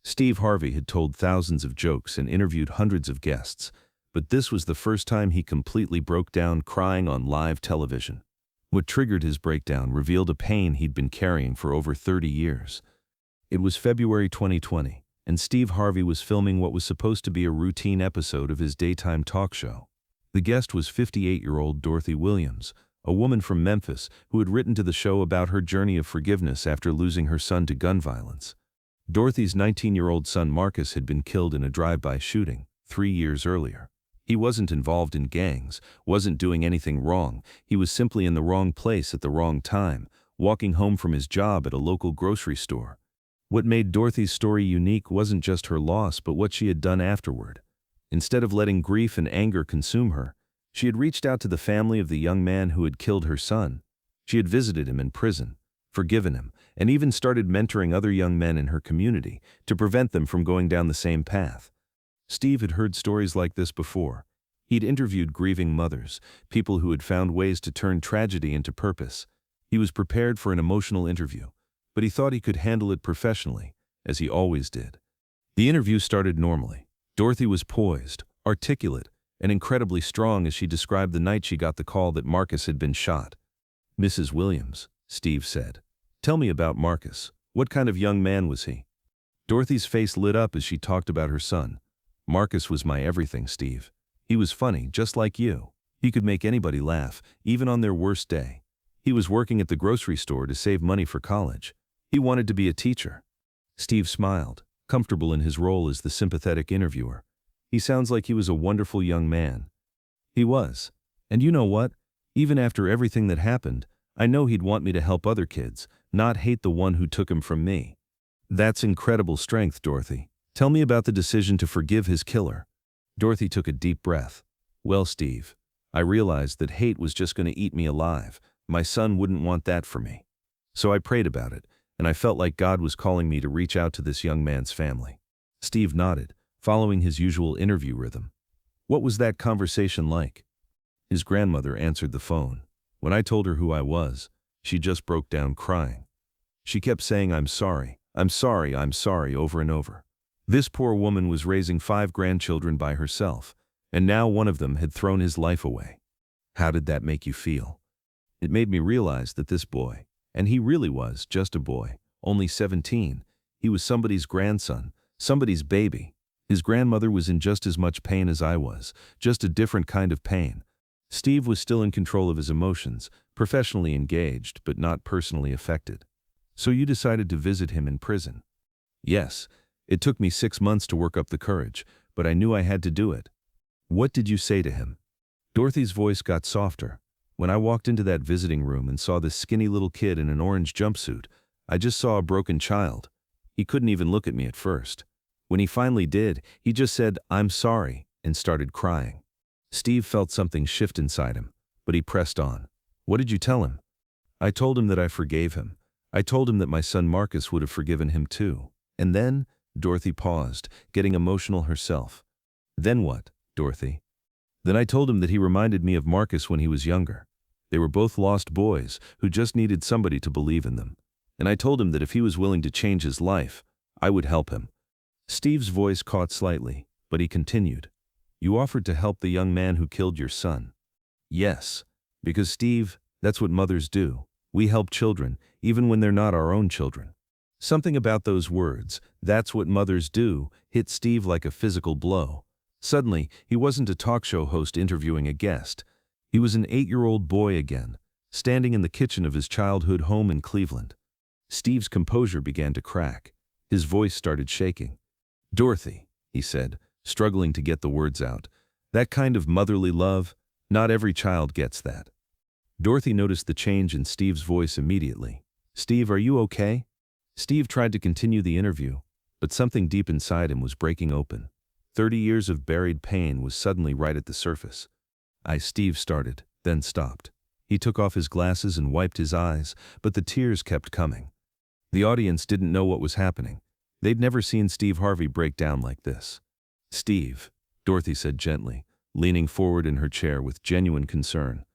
Steve Harvey had told thousands of jokes and interviewed hundreds of guests, but this was the first time he completely broke down crying on live television. What triggered his breakdown revealed a pain he'd been carrying for over 30 years. It was February 2020, and Steve Harvey was filming what was supposed to be a routine episode of his daytime talk show. The guest was 58-year-old Dorothy Williams, a woman from Memphis who had written to the show about her journey of forgiveness after losing her son to gun violence. Dorothy's 19-year-old son Marcus had been killed in a drive-by shooting 3 years earlier. He wasn't involved in gangs, wasn't doing anything wrong. He was simply in the wrong place at the wrong time, walking home from his job at a local grocery store. What made Dorothy's story unique wasn't just her loss, but what she had done afterward. Instead of letting grief and anger consume her, she had reached out to the family of the young man who had killed her son. She had visited him in prison, forgiven him, and even started mentoring other young men in her community to prevent them from going down the same path. Steve had heard stories like this before. He'd interviewed grieving mothers, people who had found ways to turn tragedy into purpose. He was prepared for an emotional interview, but he thought he could handle it professionally, as he always did. The interview started normally. Dorothy was poised, articulate, and incredibly strong as she described the night she got the call that Marcus had been shot. "Mrs. Williams," Steve said, "tell me about Marcus. What kind of young man was he?" Dorothy's face lit up as she talked about her son. "Marcus was my everything, Steve. He was funny, just like you. He could make anybody laugh, even on their worst day. He was working at the grocery store to save money for college. He wanted to be a teacher." Steve smiled, comfortable in his role as the sympathetic interviewer. "He sounds like he was a wonderful young man." "He was. And you know what? Even after everything that happened, I know he'd want me to help other kids, not hate the one who took him from me." "That's incredible strength, Dorothy. Tell me about the decision to forgive his killer." Dorothy took a deep breath. "Well, Steve, I realized that hate was just going to eat me alive. My son wouldn't want that for me. So I prayed about it, and I felt like God was calling me to reach out to this young man's family." Steve nodded, following his usual interview rhythm. "What was that conversation like?" His grandmother answered the phone. "When I told her who I was, she just broke down crying. She kept saying, 'I'm sorry, I'm sorry, I'm sorry,' over and over. This poor woman was raising 5 grandchildren by herself, and now one of them had thrown his life away." "How did that make you feel?" "It made me realize that this boy, and he really was just a boy, only 17, he was somebody's grandson, somebody's baby. His grandmother was in just as much pain as I was, just a different kind of pain." Steve was still in control of his emotions, professionally engaged but not personally affected. "So you decided to visit him in prison?" "Yes. It took me 6 months to work up the courage, but I knew I had to do it." "What did you say to him?" Dorothy's voice got softer. "When I walked into that visiting room and saw this skinny little kid in an orange jumpsuit, I just saw a broken child. He couldn't even look at me at first. When he finally did, he just said, 'I'm sorry,' and started crying." Steve felt something shift inside him, but he pressed on. "What did you tell him?" "I told him that I forgave him. I told him that my son Marcus would have forgiven him too. And then," Dorothy paused, getting emotional herself. "Then what, Dorothy?" "Then I told him that he reminded me of Marcus when he was younger. They were both lost boys who just needed somebody to believe in them. And I told him that if he was willing to change his life, I would help him." Steve's voice caught slightly, but he continued. "You offered to help the young man who killed your son." "Yes, because Steve, that's what mothers do. We help children, even when they're not our own children." Something about those words, "that's what mothers do," hit Steve like a physical blow. Suddenly, he wasn't a talk show host interviewing a guest. He was an 8-year-old boy again, standing in the kitchen of his childhood home in Cleveland. Steve's composure began to crack. His voice started shaking. "Dorothy," he said, struggling to get the words out, "that kind of motherly love, not every child gets that." Dorothy noticed the change in Steve's voice immediately. "Steve, are you okay?" Steve tried to continue the interview, but something deep inside him was breaking open. 30 years of buried pain was suddenly right at the surface. Steve started, then stopped. He took off his glasses and wiped his eyes, but the tears kept coming. The audience didn't know what was happening. They'd never seen Steve Harvey break down like this. "Steve," Dorothy said gently, leaning forward in her chair with genuine concern.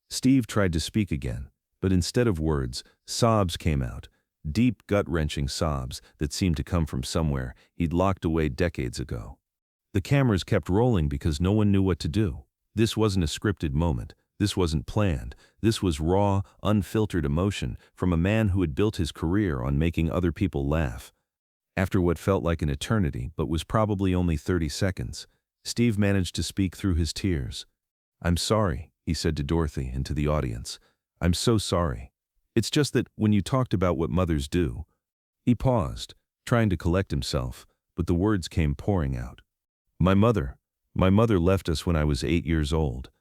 Steve tried to speak again, but instead of words, sobs came out. deep, gut-wrenching sobs that seemed to come from somewhere he'd locked away decades ago. The cameras kept rolling because no one knew what to do. This wasn't a scripted moment. This wasn't planned. This was raw, unfiltered emotion from a man who had built his career on making other people laugh. After what felt like an eternity, but was probably only 30 seconds, Steve managed to speak through his tears. "I'm sorry," he said to Dorothy and to the audience. "I'm so sorry. It's just that when you talked about what mothers do..." He paused, trying to collect himself, but the words came pouring out. My mother left us when I was 8 years old."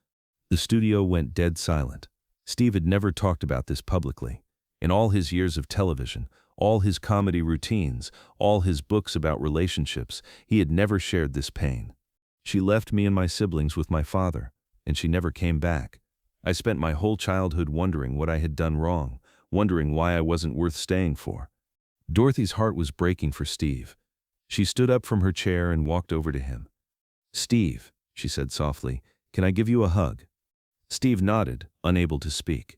The studio went dead silent. Steve had never talked about this publicly. In all his years of television, all his comedy routines, all his books about relationships, he had never shared this pain. "She left me and my siblings with my father, and she never came back. I spent my whole childhood wondering what I had done wrong, wondering why I wasn't worth staying for." Dorothy's heart was breaking for Steve. She stood up from her chair and walked over to him. "Steve," she said softly, "can I give you a hug?" Steve nodded, unable to speak.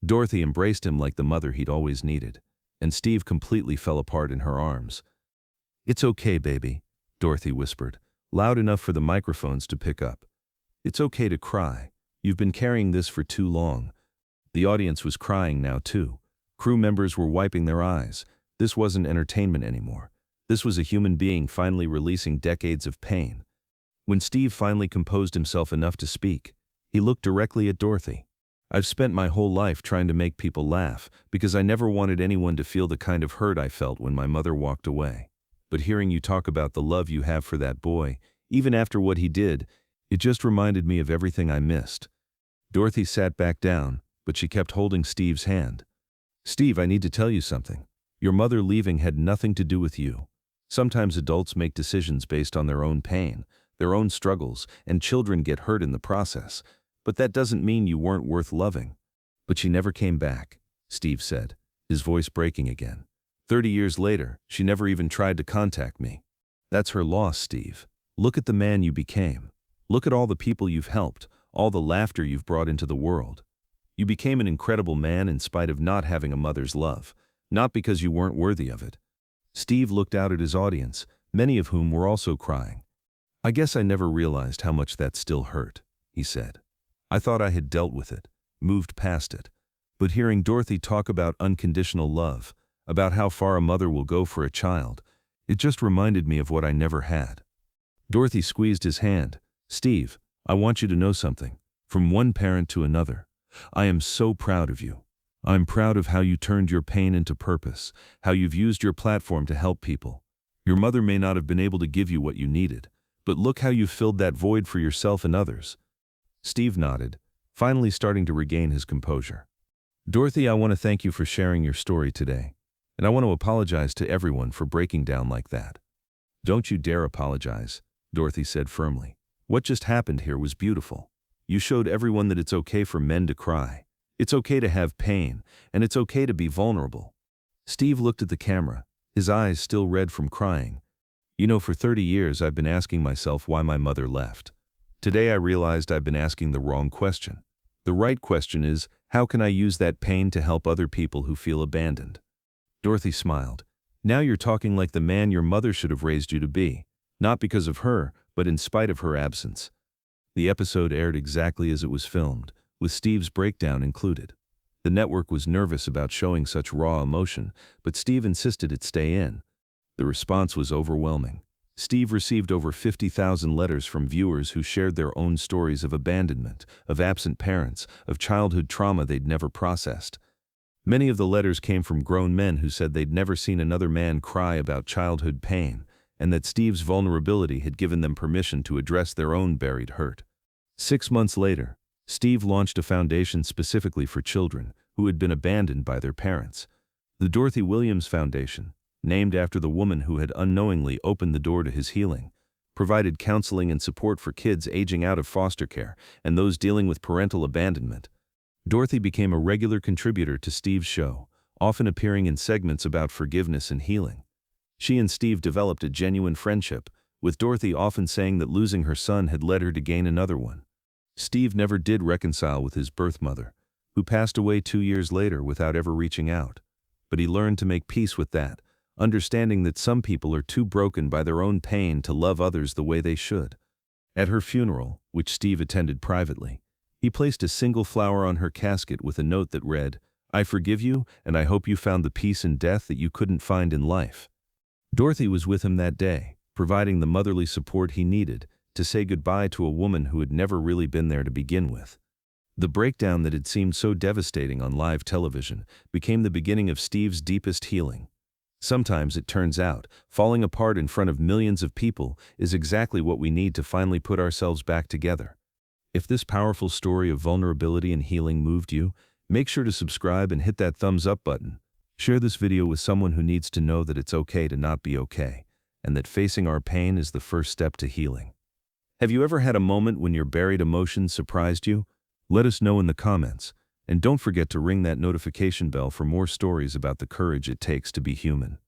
Dorothy embraced him like the mother he'd always needed, and Steve completely fell apart in her arms. "It's okay, baby," Dorothy whispered, loud enough for the microphones to pick up. "It's okay to cry. You've been carrying this for too long." The audience was crying now too. Crew members were wiping their eyes. This wasn't entertainment anymore. This was a human being finally releasing decades of pain. When Steve finally composed himself enough to speak, he looked directly at Dorothy. "I've spent my whole life trying to make people laugh because I never wanted anyone to feel the kind of hurt I felt when my mother walked away. But hearing you talk about the love you have for that boy, even after what he did, it just reminded me of everything I missed." Dorothy sat back down, but she kept holding Steve's hand. "Steve, I need to tell you something. Your mother leaving had nothing to do with you. Sometimes adults make decisions based on their own pain, their own struggles, and children get hurt in the process. But that doesn't mean you weren't worth loving." "But she never came back," Steve said, his voice breaking again. 30 years later, she never even tried to contact me. That's her loss, Steve. Look at the man you became. Look at all the people you've helped, all the laughter you've brought into the world. You became an incredible man in spite of not having a mother's love, not because you weren't worthy of it." Steve looked out at his audience, many of whom were also crying. "I guess I never realized how much that still hurt," he said. "I thought I had dealt with it, moved past it. But hearing Dorothy talk about unconditional love, about how far a mother will go for a child, it just reminded me of what I never had." Dorothy squeezed his hand. "Steve, I want you to know something. From one parent to another. I am so proud of you. I'm proud of how you turned your pain into purpose, how you've used your platform to help people. Your mother may not have been able to give you what you needed, but look how you filled that void for yourself and others." Steve nodded, finally starting to regain his composure. "Dorothy, I want to thank you for sharing your story today, and I want to apologize to everyone for breaking down like that." "Don't you dare apologize," Dorothy said firmly. "What just happened here was beautiful. You showed everyone that it's okay for men to cry. It's okay to have pain, and it's okay to be vulnerable." Steve looked at the camera, his eyes still red from crying. "You know, for 30 years I've been asking myself why my mother left. Today I realized I've been asking the wrong question. The right question is, how can I use that pain to help other people who feel abandoned?" Dorothy smiled. "Now you're talking like the man your mother should have raised you to be, not because of her, but in spite of her absence." The episode aired exactly as it was filmed, with Steve's breakdown included. The network was nervous about showing such raw emotion, but Steve insisted it stay in. The response was overwhelming. Steve received over 50,000 letters from viewers who shared their own stories of abandonment, of absent parents, of childhood trauma they'd never processed. Many of the letters came from grown men who said they'd never seen another man cry about childhood pain, and that Steve's vulnerability had given them permission to address their own buried hurt. 6 months later, Steve launched a foundation specifically for children who had been abandoned by their parents. The Dorothy Williams Foundation, named after the woman who had unknowingly opened the door to his healing, provided counseling and support for kids aging out of foster care and those dealing with parental abandonment. Dorothy became a regular contributor to Steve's show, often appearing in segments about forgiveness and healing. She and Steve developed a genuine friendship, with Dorothy often saying that losing her son had led her to gain another one. Steve never did reconcile with his birth mother, who passed away 2 years later without ever reaching out. but he learned to make peace with that, understanding that some people are too broken by their own pain to love others the way they should. At her funeral, which Steve attended privately, he placed a single flower on her casket with a note that read, "I forgive you, and I hope you found the peace in death that you couldn't find in life." Dorothy was with him that day, providing the motherly support he needed to say goodbye to a woman who had never really been there to begin with. The breakdown that had seemed so devastating on live television became the beginning of Steve's deepest healing. Sometimes it turns out, falling apart in front of millions of people is exactly what we need to finally put ourselves back together. If this powerful story of vulnerability and healing moved you, make sure to subscribe and hit that thumbs up button. Share this video with someone who needs to know that it's okay to not be okay, and that facing our pain is the first step to healing. Have you ever had a moment when your buried emotions surprised you? Let us know in the comments, and don't forget to ring that notification bell for more stories about the courage it takes to be human.